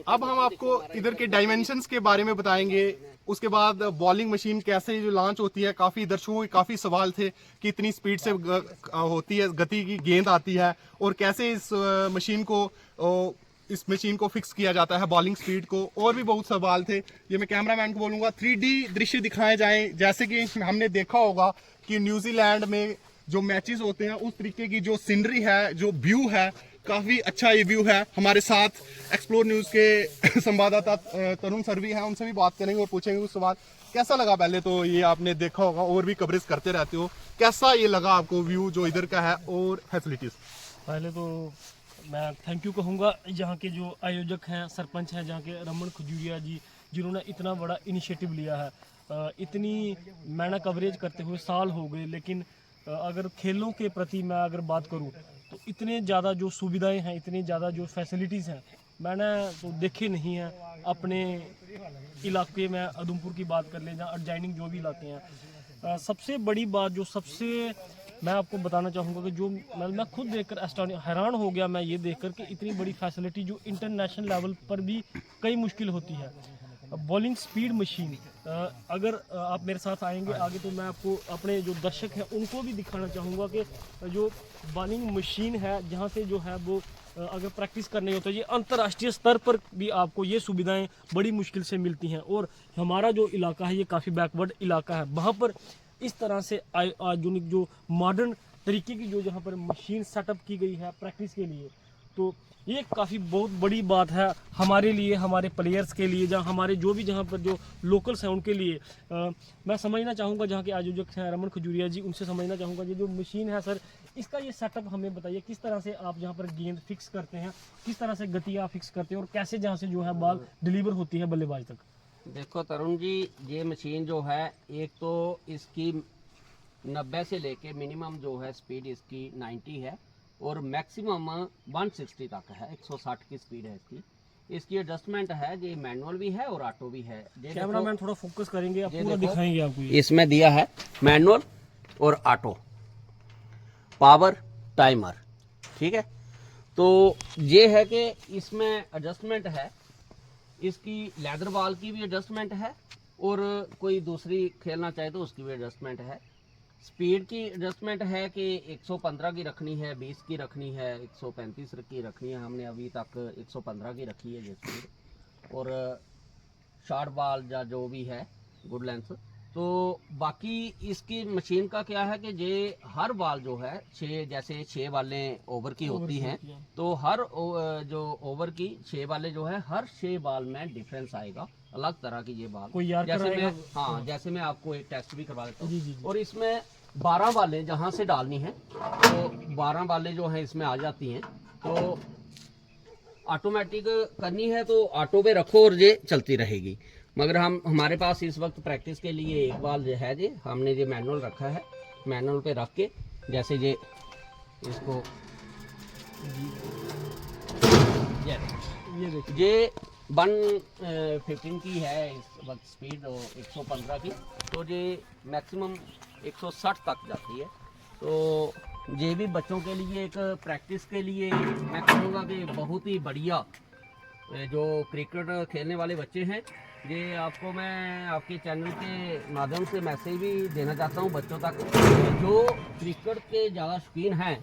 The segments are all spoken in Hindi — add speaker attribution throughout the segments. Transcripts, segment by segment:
Speaker 1: अब हम आपको इधर के डायमेंशंस के बारे में बताएंगे। उसके बाद बॉलिंग मशीन कैसे जो लॉन्च होती है, काफी दर्शकों के काफी सवाल थे कि इतनी स्पीड से होती है, गति की गेंद आती है और कैसे इस मशीन को फिक्स किया जाता है, बॉलिंग स्पीड को। और भी बहुत सवाल थे। ये मैं कैमरामैन को बोलूंगा 3D दृश्य दिखाए जाएं, जैसे कि हमने देखा होगा कि न्यूजीलैंड में जो मैचेस होते हैं उस तरीके की जो सीनरी है, जो व्यू है, काफी अच्छा ये व्यू है। हमारे साथ एक्सप्लोर न्यूज के संवाददाता तरुण सरवी हैं, उनसे भी बात करेंगे और पूछेंगे कुछ सवाल। कैसा लगा? पहले तो ये आपने देखा होगा और भी कवरेज करते रहते हो, कैसा ये लगा आपको व्यू जो इधर का है और फैसिलिटीज?
Speaker 2: पहले तो मैं थैंक यू कहूँगा यहाँ के जो आयोजक हैं, सरपंच हैं जहाँ के, रमन खजूरिया जी, जिन्होंने इतना बड़ा इनिशिएटिव लिया है। इतनी मैंने कवरेज करते हुए साल हो गए, लेकिन अगर खेलों के प्रति मैं अगर बात करूँ तो इतने ज़्यादा जो सुविधाएं हैं, इतनी ज़्यादा जो फैसिलिटीज़ हैं, मैंने तो देखे नहीं हैं अपने इलाके में। उधमपुर की बात कर लें, जहाँ एडजॉइनिंग जो भी इलाके हैं, सबसे बड़ी बात जो सबसे मैं आपको बताना चाहूँगा कि जो मैं खुद देखकर हैरान हो गया, मैं ये देखकर कि इतनी बड़ी फैसिलिटी जो इंटरनेशनल लेवल पर भी कई मुश्किल होती है। बॉलिंग स्पीड मशीन, अगर आप मेरे साथ आएंगे आगे तो मैं आपको अपने जो दर्शक हैं उनको भी दिखाना चाहूँगा कि जो बॉलिंग मशीन है, जहाँ से जो है वो अगर प्रैक्टिस करनी हो तो ये अंतर्राष्ट्रीय स्तर पर भी आपको ये सुविधाएं बड़ी मुश्किल से मिलती हैं। और हमारा जो इलाका है ये काफ़ी बैकवर्ड इलाका है, वहाँ पर इस तरह से आधुनिक जो मॉडर्न तरीके की जो जहाँ पर मशीन सेटअप की गई है प्रैक्टिस के लिए, तो ये काफ़ी बहुत बड़ी बात है हमारे लिए, हमारे प्लेयर्स के लिए, जहाँ हमारे जो भी जहाँ पर जो लोकल्स हैं उनके लिए। मैं समझना चाहूँगा जहाँ के आयोजक हैं रमन खजूरिया जी, उनसे समझना चाहूँगा ये जो मशीन है सर, इसका ये सेटअप हमें बताइए, किस तरह से आप जहाँ पर गेंद फिक्स करते हैं, किस तरह से गति आप फिक्स करते हैं और कैसे जहाँ से जो है बॉल डिलीवर होती है बल्लेबाज तक।
Speaker 3: देखो तरुण जी, ये मशीन जो है, एक तो इसकी 90 से लेके मिनिमम जो है स्पीड इसकी 90 है और मैक्सिमम 160 तक है, 160 की स्पीड है इसकी। इसकी एडजस्टमेंट है, ये मैनुअल भी है और ऑटो भी है।
Speaker 2: कैमरामैन थोड़ा फोकस करेंगे, आप पूरा दिखाएंगे आपको।
Speaker 3: इसमें दिया है मैनुअल और ऑटो, पावर, टाइमर, ठीक है। तो ये है कि इसमें एडजस्टमेंट है, इसकी लेदर बॉल की भी एडजस्टमेंट है और कोई दूसरी खेलना चाहे तो उसकी भी एडजस्टमेंट है। स्पीड की एडजस्टमेंट है कि 115 की रखनी है, 20 की रखनी है, 135 की रखनी है। हमने अभी तक 115 की रखी है ये स्पीड। और शॉर्ट बॉल या जो भी है गुड लेंथ। तो बाकी इसकी मशीन का क्या है कि ये हर बॉल जो है 6, जैसे 6 बॉलें ओवर की होती हैं, तो हर जो ओवर की 6 बॉलें जो है, हर 6 बॉल में डिफरेंस आएगा, अलग तरह की ये बॉल। जैसे मैं आपको एक टेस्ट भी करवा देता हूँ। और इसमें 12 बालें जहाँ से डालनी है, तो 12 बालें जो हैं इसमें आ जाती हैं। तो ऑटोमेटिक करनी है तो ऑटो पे रखो और ये चलती रहेगी। मगर हमारे पास इस वक्त प्रैक्टिस के लिए एक बाल जो है जी, हमने ये मैनुअल रखा है। मैनुअल पे रख के जैसे ये इसको ये 115 की है इस वक्त स्पीड, और 115 की, तो ये मैक्सिमम 160 तक जाती है। तो ये भी बच्चों के लिए एक प्रैक्टिस के लिए मैं कहूँगा कि बहुत ही बढ़िया, जो क्रिकेट खेलने वाले बच्चे हैं, ये आपको मैं आपके चैनल के माध्यम से मैसेज भी देना चाहता हूँ बच्चों तक। जो क्रिकेट के ज़्यादा शौकीन हैं,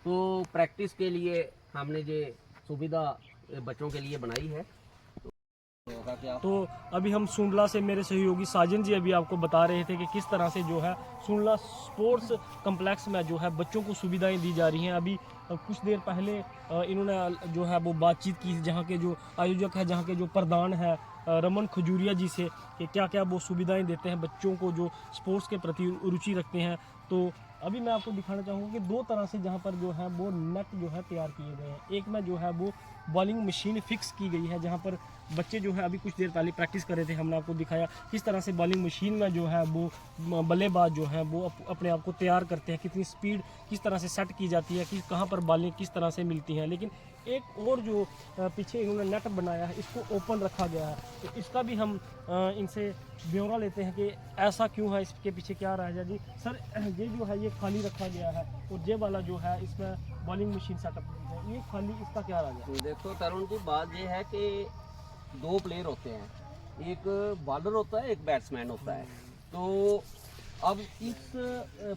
Speaker 3: तो प्रैक्टिस के लिए हमने ये सुविधा बच्चों के लिए बनाई है।
Speaker 2: तो अभी हम सुंडला से मेरे सहयोगी साजन जी अभी आपको बता रहे थे कि किस तरह से जो है सुंडला स्पोर्ट्स कम्प्लेक्स में जो है बच्चों को सुविधाएं दी जा रही हैं। अभी कुछ देर पहले इन्होंने जो है वो बातचीत की जहां के जो आयोजक है, जहां के जो प्रधान है रमन खजूरिया जी से, कि क्या क्या वो सुविधाएं देते हैं बच्चों को जो स्पोर्ट्स के प्रति रुचि रखते हैं। तो अभी मैं आपको दिखाना चाहूँगा कि 2 तरह से जहाँ पर जो है वो नेट जो है तैयार किए गए हैं। एक में जो है वो बॉलिंग मशीन फिक्स की गई है, जहाँ पर बच्चे जो है अभी कुछ देर पहले प्रैक्टिस कर रहे थे, हमने आपको दिखाया किस तरह से बॉलिंग मशीन में जो है वो बल्लेबाज जो है वो अपने आप को तैयार करते हैं, कितनी स्पीड किस तरह से सेट की जाती है, कि कहाँ पर बॉलें किस तरह से मिलती हैं। लेकिन एक और जो पीछे इन्होंने नेट बनाया है, इसको ओपन रखा गया है, तो इसका भी हम इनसे ब्यौरा लेते हैं कि ऐसा क्यों है, इसके पीछे क्या रहा है। जी सर, ये जो है ये खाली रखा गया है और ये वाला जो है इसमें बॉलिंग मशीन सेटअप हैं, ये खाली इसका क्या राज है?
Speaker 3: देखो तरुण जी, बात ये है कि 2 प्लेयर होते हैं, एक बॉलर होता है, एक बैट्समैन होता है। तो अब इस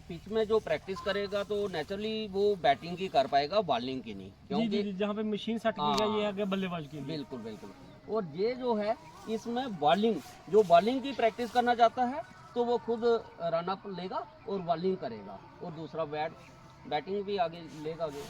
Speaker 3: पिच में जो प्रैक्टिस करेगा तो नेचुरली वो बैटिंग की कर पाएगा, बॉलिंग की नहीं,
Speaker 2: जी
Speaker 3: क्योंकि
Speaker 2: जी, जहाँ पे मशीन सेट की है ये आगे बल्लेबाज के लिए।
Speaker 3: बिल्कुल बिल्कुल। और ये जो है इसमें बॉलिंग की प्रैक्टिस करना चाहता है तो वो खुद रन अप लेगा और बॉलिंग करेगा, और दूसरा बैटिंग भी आगे लेगा जो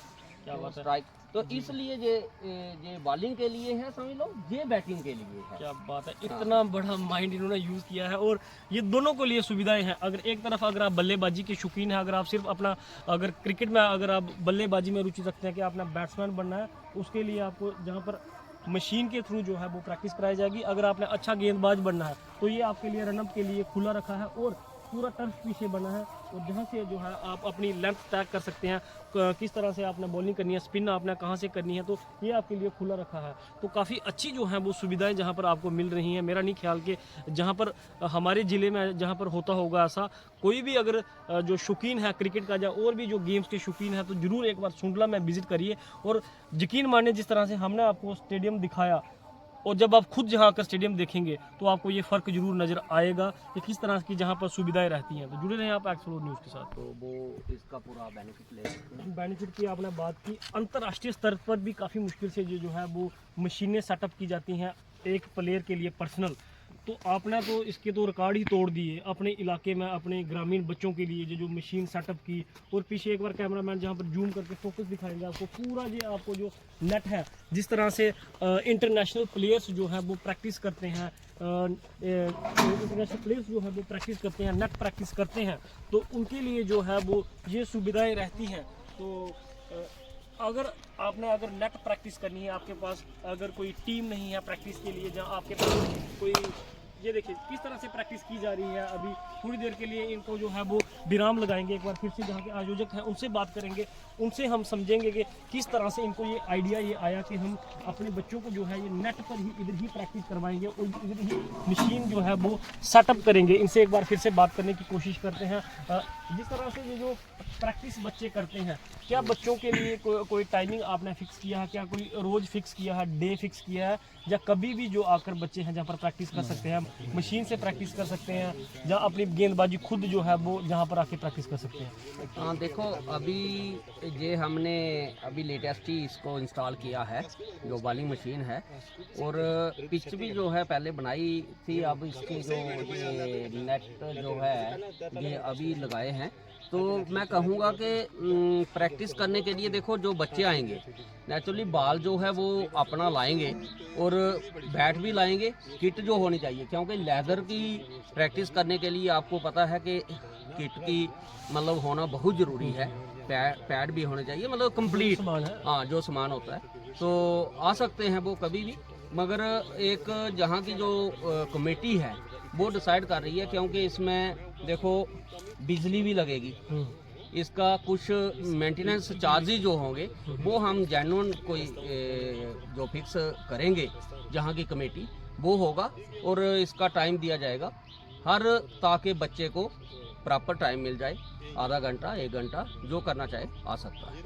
Speaker 2: क्या बात है।
Speaker 3: स्ट्राइक। तो इसलिए ये बॉलिंग के लिए है, समझ लो, ये बैटिंग के लिए है।
Speaker 2: क्या बात है, इतना बड़ा माइंड इन्होंने यूज़ किया है, और ये दोनों के लिए सुविधाएं हैं। अगर एक तरफ अगर आप बल्लेबाजी के शौकीन हैं, अगर आप सिर्फ अपना अगर क्रिकेट में अगर आप बल्लेबाजी में रुचि रखते हैं कि अपना बैट्समैन बनना है, उसके लिए आपको जहाँ पर मशीन के थ्रू जो है वो प्रैक्टिस कराई जाएगी। अगर आपने अच्छा गेंदबाज बनना है तो ये आपके लिए रनअप के लिए खुला रखा है, और पूरा टर्फ पीछे बना है, और जहाँ से जो है आप अपनी लेंथ तय कर सकते हैं, किस तरह से आपने बॉलिंग करनी है, स्पिन आपने कहाँ से करनी है, तो ये आपके लिए खुला रखा है। तो काफ़ी अच्छी जो है वो सुविधाएं जहाँ पर आपको मिल रही हैं। मेरा नहीं ख्याल कि जहाँ पर हमारे ज़िले में जहाँ पर होता होगा ऐसा, कोई भी अगर जो शौकीन है क्रिकेट का या और भी जो गेम्स के शौकीन है, तो ज़रूर एक बार सुंडला में विज़िट करिए। और यकीन मानिए, जिस तरह से हमने आपको स्टेडियम दिखाया, और जब आप खुद जहाँ आकर स्टेडियम देखेंगे तो आपको ये फ़र्क जरूर नज़र आएगा कि किस तरह की जहाँ पर सुविधाएं रहती हैं। तो जुड़े रहें आप एक्सप्लोर न्यूज़ के साथ।
Speaker 3: तो वो इसका पूरा बेनिफिट ले सकते हैं।
Speaker 2: बेनिफिट की आपने बात की, अंतर्राष्ट्रीय स्तर पर भी काफ़ी मुश्किल से जो है वो मशीनें सेटअप की जाती हैं एक प्लेयर के लिए पर्सनल। तो आपने तो इसके तो रिकॉर्ड ही तोड़ दिए अपने इलाके में, अपने ग्रामीण बच्चों के लिए जो मशीन सेटअप की। और पीछे एक बार कैमरामैन जहाँ पर जूम करके फोकस दिखाएंगे आपको, पूरा ये आपको जो नेट है, जिस तरह से इंटरनेशनल प्लेयर्स जो है वो प्रैक्टिस करते हैं, इंटरनेशनल प्लेयर्स जो है वो प्रैक्टिस करते हैं, नेट प्रैक्टिस करते हैं, तो उनके लिए जो है वो ये सुविधाएं रहती हैं। तो अगर आपने अगर नेट प्रैक्टिस करनी है, आपके पास अगर कोई टीम नहीं है प्रैक्टिस के लिए, जहाँ आपके पास कोई, ये देखिए किस तरह से प्रैक्टिस की जा रही है। अभी थोड़ी देर के लिए इनको जो है वो विराम लगाएंगे, एक बार फिर से जहाँ के आयोजक हैं उनसे बात करेंगे, उनसे हम समझेंगे कि किस तरह से इनको ये आइडिया ये आया कि हम अपने बच्चों को जो है ये नेट पर ही इधर ही प्रैक्टिस करवाएंगे और इधर ही मशीन जो है वो सेटअप करेंगे। इनसे एक बार फिर से बात करने की कोशिश करते हैं। जिस तरह से ये जो प्रैक्टिस बच्चे करते हैं, क्या बच्चों के लिए कोई टाइमिंग आपने फिक्स किया है, क्या कोई रोज़ फिक्स किया है, डे फिक्स किया है, या कभी भी जो आकर बच्चे हैं जहाँ पर प्रैक्टिस कर सकते हैं, मशीन से प्रैक्टिस कर सकते हैं, या अपनी गेंदबाजी खुद जो है वो जहाँ पर आके प्रैक्टिस कर सकते हैं?
Speaker 3: हाँ देखो, अभी ये हमने अभी लेटेस्ट ही इसको इंस्टॉल किया है, जो बॉलिंग मशीन है, और पिच भी जो है पहले बनाई थी, अब इसके जो ये नेट जो है ये अभी लगाए हैं। तो मैं कहूँगा कि प्रैक्टिस करने के लिए देखो, जो बच्चे आएंगे नेचुरली बॉल जो है वो अपना लाएंगे और बैट भी लाएंगे, किट जो होनी चाहिए, क्योंकि लेदर की प्रैक्टिस करने के लिए आपको पता है कि किट की मतलब होना बहुत ज़रूरी है, पैड भी होने चाहिए, मतलब कंप्लीट हाँ जो सामान होता है। तो आ सकते हैं वो कभी भी, मगर एक जहाँ की जो कमेटी है वो डिसाइड कर रही है, क्योंकि इसमें देखो बिजली भी लगेगी, इसका कुछ मेंटेनेंस चार्जेस जो होंगे वो हम जेन्युइन कोई जो फिक्स करेंगे जहाँ की कमेटी वो होगा, और इसका टाइम दिया जाएगा हर, ताकि बच्चे को प्रॉपर टाइम मिल जाए, आधा घंटा 1 घंटा जो करना चाहे आ सकता है।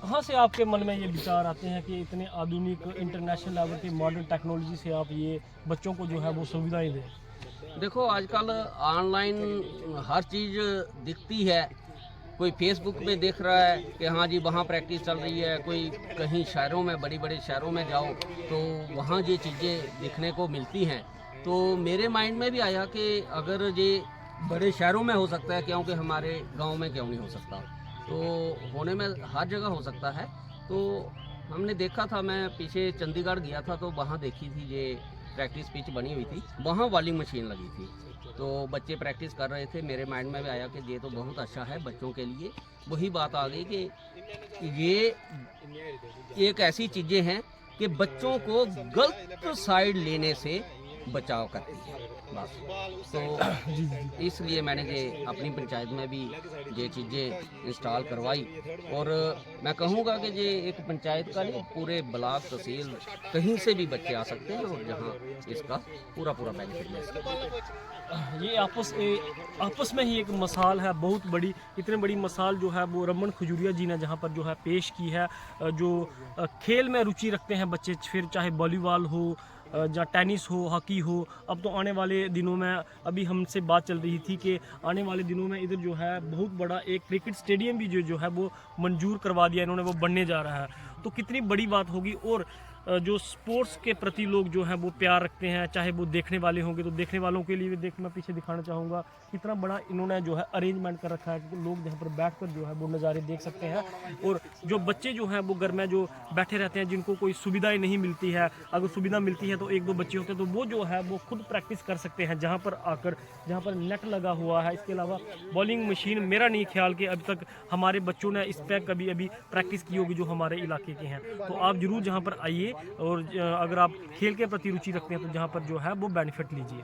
Speaker 2: कहाँ से आपके मन में ये विचार आते हैं कि इतने आधुनिक इंटरनेशनल लेवल की मॉडर्न टेक्नोलॉजी से आप ये बच्चों को जो है वो सुविधाएं दें?
Speaker 3: देखो आजकल ऑनलाइन हर चीज़ दिखती है, कोई फेसबुक पे देख रहा है कि हाँ जी वहाँ प्रैक्टिस चल रही है, कोई कहीं शहरों में, बड़े बड़े शहरों में जाओ तो वहाँ ये चीज़ें दिखने को मिलती हैं। तो मेरे माइंड में भी आया कि अगर ये बड़े शहरों में हो सकता है, क्योंकि हमारे गांव में क्यों नहीं हो सकता, तो होने में हर जगह हो सकता है। तो हमने देखा था, मैं पीछे चंडीगढ़ गया था तो वहाँ देखी थी ये प्रैक्टिस पिच बनी हुई थी, वहाँ बॉलिंग मशीन लगी थी, तो बच्चे प्रैक्टिस कर रहे थे। मेरे माइंड में भी आया कि ये तो बहुत अच्छा है बच्चों के लिए। वही बात आ गई कि ये एक ऐसी चीज़ें हैं कि बच्चों को गलत साइड लेने से बचाव करती है बस। तो इसलिए मैंने ये अपनी पंचायत में भी ये चीज़ें इंस्टॉल करवाई। और मैं कहूँगा कि ये एक पंचायत का नहीं, पूरे ब्लॉक तहसील कहीं से भी बच्चे आ सकते हैं और जहाँ इसका पूरा बेनिफिट ले सकते हैं।
Speaker 2: ये आपस में ही एक मिसाल है बहुत बड़ी। इतनी बड़ी मिसाल जो है वो रमन खजूरिया जी ने जहाँ पर जो है पेश की है। जो खेल में रुचि रखते हैं बच्चे, फिर चाहे वॉलीबॉल हो या टेनिस हो, हॉकी हो। अब तो आने वाले दिनों में, अभी हमसे बात चल रही थी कि आने वाले दिनों में इधर जो है बहुत बड़ा एक क्रिकेट स्टेडियम भी जो है वो मंजूर करवा दिया इन्होंने, वो बनने जा रहा है। तो कितनी बड़ी बात होगी। और जो स्पोर्ट्स के प्रति लोग जो हैं वो प्यार रखते हैं, चाहे वो देखने वाले होंगे तो देखने वालों के लिए भी मैं पीछे दिखाना चाहूँगा कितना बड़ा इन्होंने जो है अरेंजमेंट कर रखा है कि लोग जहाँ पर बैठकर जो है वो नज़ारे देख सकते हैं। और जो बच्चे जो हैं वो घर में जो बैठे रहते हैं, जिनको कोई सुविधाएं नहीं मिलती है, अगर सुविधा मिलती है तो एक दो बच्चे होते हैं तो वो जो है वो खुद प्रैक्टिस कर सकते हैं जहाँ पर आकर, जहाँ पर नेट लगा हुआ है। इसके अलावा बॉलिंग मशीन, मेरा नहीं ख्याल कि अभी तक हमारे बच्चों ने इस पर कभी अभी प्रैक्टिस की होगी जो हमारे इलाके के हैं। तो आप ज़रूर जहाँ पर आइए और अगर आप खेल के प्रति रुचि रखते हैं तो जहाँ पर जो है वो बेनिफिट लीजिए।